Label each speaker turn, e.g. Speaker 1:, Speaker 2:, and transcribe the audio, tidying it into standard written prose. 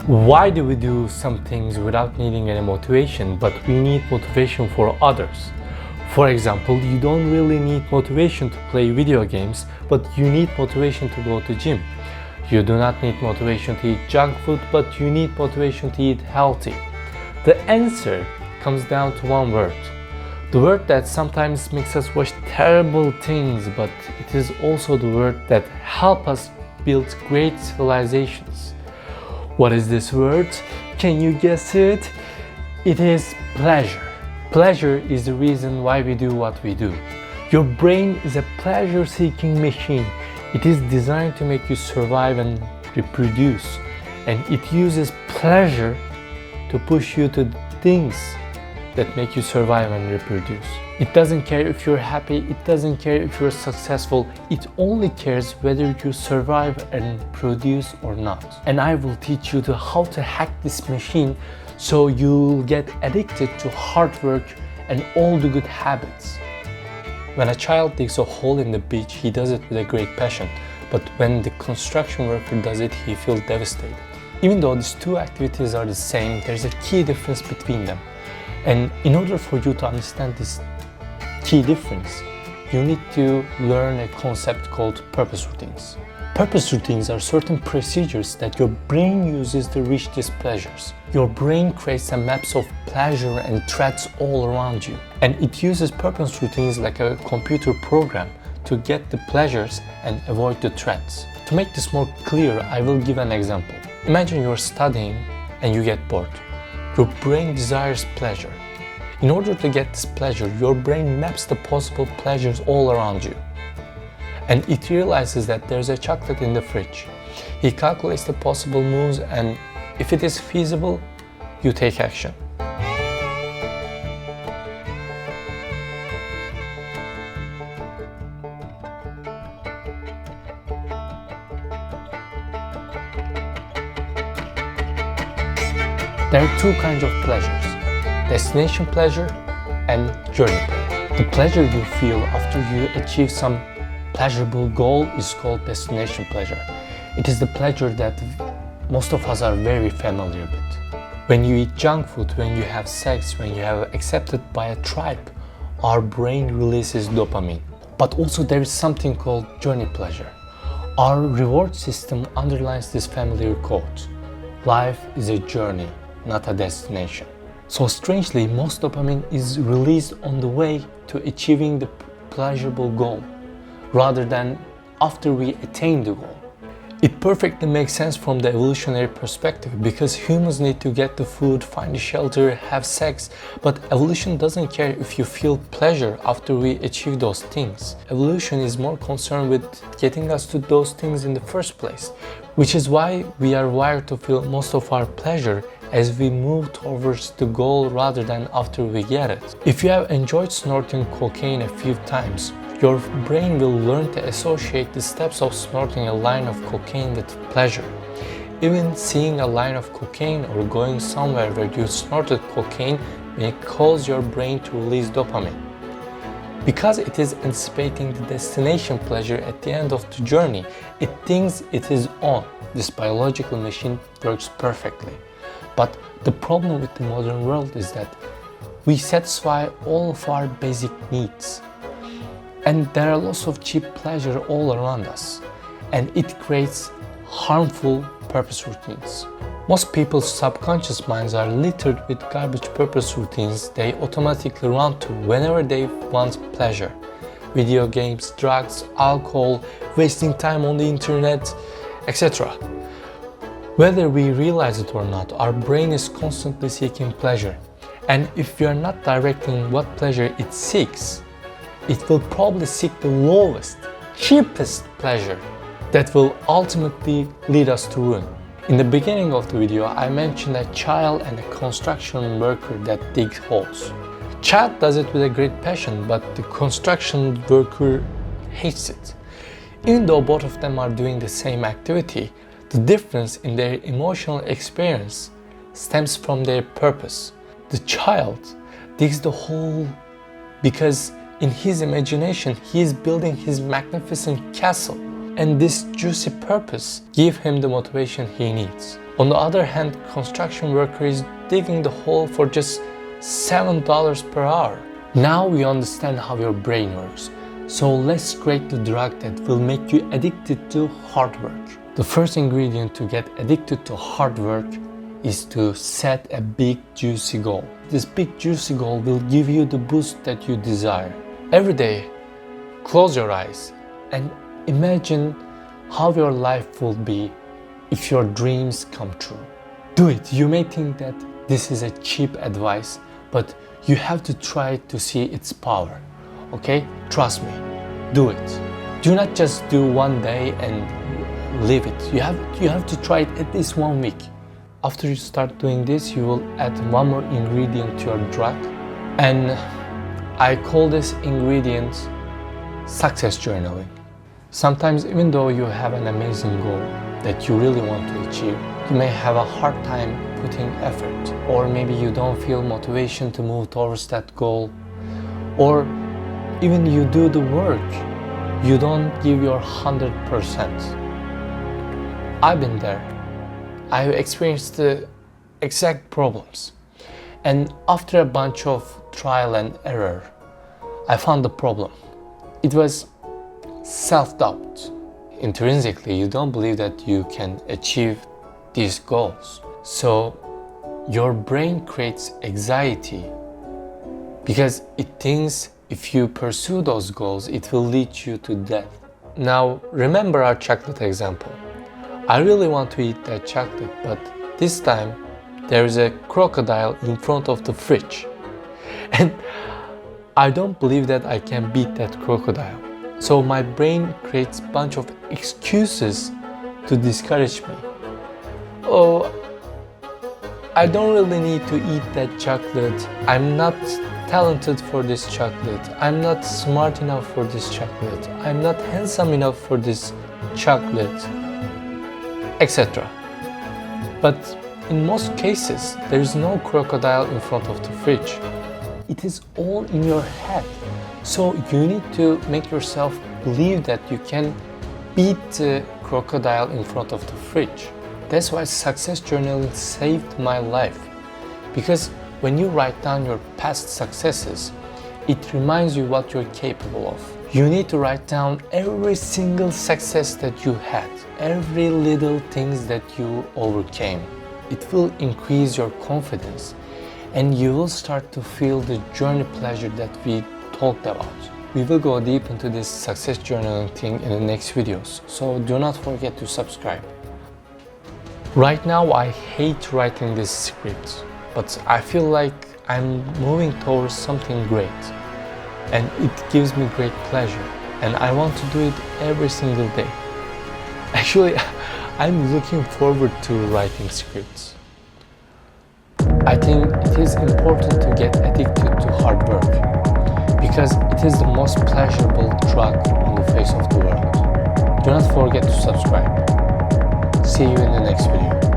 Speaker 1: Why do we do some things without needing any motivation, but we need motivation for others? For example, you don't really need motivation to play video games, but you need motivation to go to gym. You do not need motivation to eat junk food, but you need motivation to eat healthy. The answer comes down to one word. The word that sometimes makes us watch terrible things, but it is also the word that helps us build great civilizations. What is this word? Can you guess it? It is pleasure. Pleasure is the reason why we do what we do. Your brain is a pleasure-seeking machine. It is designed to make you survive and reproduce. And it uses pleasure to push you to things that make you survive and reproduce. It doesn't care if you're happy, it doesn't care if you're successful, it only cares whether you survive and produce or not. And I will teach you how to hack this machine so you'll get addicted to hard work and all the good habits. When a child digs a hole in the beach, he does it with a great passion. But when the construction worker does it, he feels devastated. Even though these two activities are the same, there's a key difference between them. And in order for you to understand this key difference, you need to learn a concept called purpose routines. Purpose routines are certain procedures that your brain uses to reach these pleasures. Your brain creates a maps of pleasure and threats all around you. And it uses purpose routines like a computer program to get the pleasures and avoid the threats. To make this more clear, I will give an example. Imagine you're studying and you get bored. Your brain desires pleasure. In order to get this pleasure, your brain maps the possible pleasures all around you. And it realizes that there's a chocolate in the fridge. He calculates the possible moves, and if it is feasible, you take action. There are two kinds of pleasures: destination pleasure and journey pleasure. The pleasure you feel after you achieve some pleasurable goal is called destination pleasure. It is the pleasure that most of us are very familiar with. When you eat junk food, when you have sex, when you have accepted by a tribe, our brain releases dopamine. But also there is something called journey pleasure. Our reward system underlines this familiar quote: life is a journey, not a destination. So strangely, most dopamine is released on the way to achieving the pleasurable goal, rather than after we attain the goal. It perfectly makes sense from the evolutionary perspective, because humans need to get the food, find the shelter, have sex, but evolution doesn't care if you feel pleasure after we achieve those things. Evolution is more concerned with getting us to those things in the first place, which is why we are wired to feel most of our pleasure as we move towards the goal rather than after we get it. If you have enjoyed snorting cocaine a few times, your brain will learn to associate the steps of snorting a line of cocaine with pleasure. Even seeing a line of cocaine or going somewhere where you snorted cocaine may cause your brain to release dopamine. Because it is anticipating the destination pleasure at the end of the journey, it thinks it is on. This biological machine works perfectly. But the problem with the modern world is that we satisfy all of our basic needs. And there are lots of cheap pleasure all around us. And it creates harmful purpose routines. Most people's subconscious minds are littered with garbage purpose routines they automatically run to whenever they want pleasure. Video games, drugs, alcohol, wasting time on the internet, etc. Whether we realize it or not, our brain is constantly seeking pleasure. And if we are not directing what pleasure it seeks, it will probably seek the lowest, cheapest pleasure that will ultimately lead us to ruin. In the beginning of the video, I mentioned a child and a construction worker that dig holes. Child does it with a great passion, but the construction worker hates it. Even though both of them are doing the same activity, the difference in their emotional experience stems from their purpose. The child digs the hole because in his imagination he is building his magnificent castle, and this juicy purpose give him the motivation he needs. On the other hand, construction worker is digging the hole for just $7 per hour. Now you understand how your brain works. So let's create the drug that will make you addicted to hard work. The first ingredient to get addicted to hard work is to set a big juicy goal. This big juicy goal will give you the boost that you desire. Every day, close your eyes and imagine how your life will be if your dreams come true. Do it. You may think that this is a cheap advice, but you have to try to see its power. Okay? Trust me. Do it. Do not just do one day and leave it. You have to try it at least 1 week. After you start doing this, you will add one more ingredient to your drug, and I call this ingredient success journaling. Sometimes, even though you have an amazing goal that you really want to achieve, you may have a hard time putting effort, or maybe you don't feel motivation to move towards that goal, or even you do the work, you don't give your 100%. I've been there. I've experienced the exact problems. And after a bunch of trial and error, I found the problem. It was self-doubt. Intrinsically, you don't believe that you can achieve these goals. So your brain creates anxiety because it thinks if you pursue those goals, it will lead you to death. Now, remember our chocolate example. I really want to eat that chocolate, but this time there is a crocodile in front of the fridge. And I don't believe that I can beat that crocodile. So my brain creates a bunch of excuses to discourage me. Oh, I don't really need to eat that chocolate. I'm not talented for this chocolate. I'm not smart enough for this chocolate. I'm not handsome enough for this chocolate, etc. But in most cases, there is no crocodile in front of the fridge. It is all in your head. So you need to make yourself believe that you can beat the crocodile in front of the fridge. That's why success journaling saved my life. Because when you write down your past successes, it reminds you what you're capable of. You need to write down every single success that you had, every little things that you overcame. It will increase your confidence and you will start to feel the journey pleasure that we talked about. We will go deep into this success journaling thing in the next videos, so do not forget to subscribe. Right now I hate writing this script, but I feel like I'm moving towards something great and it gives me great pleasure and I want to do it every single day. Actually, I'm looking forward to writing scripts. I think it is important to get addicted to hard work because it is the most pleasurable drug on the face of the world. Do not forget to subscribe. See you in the next video.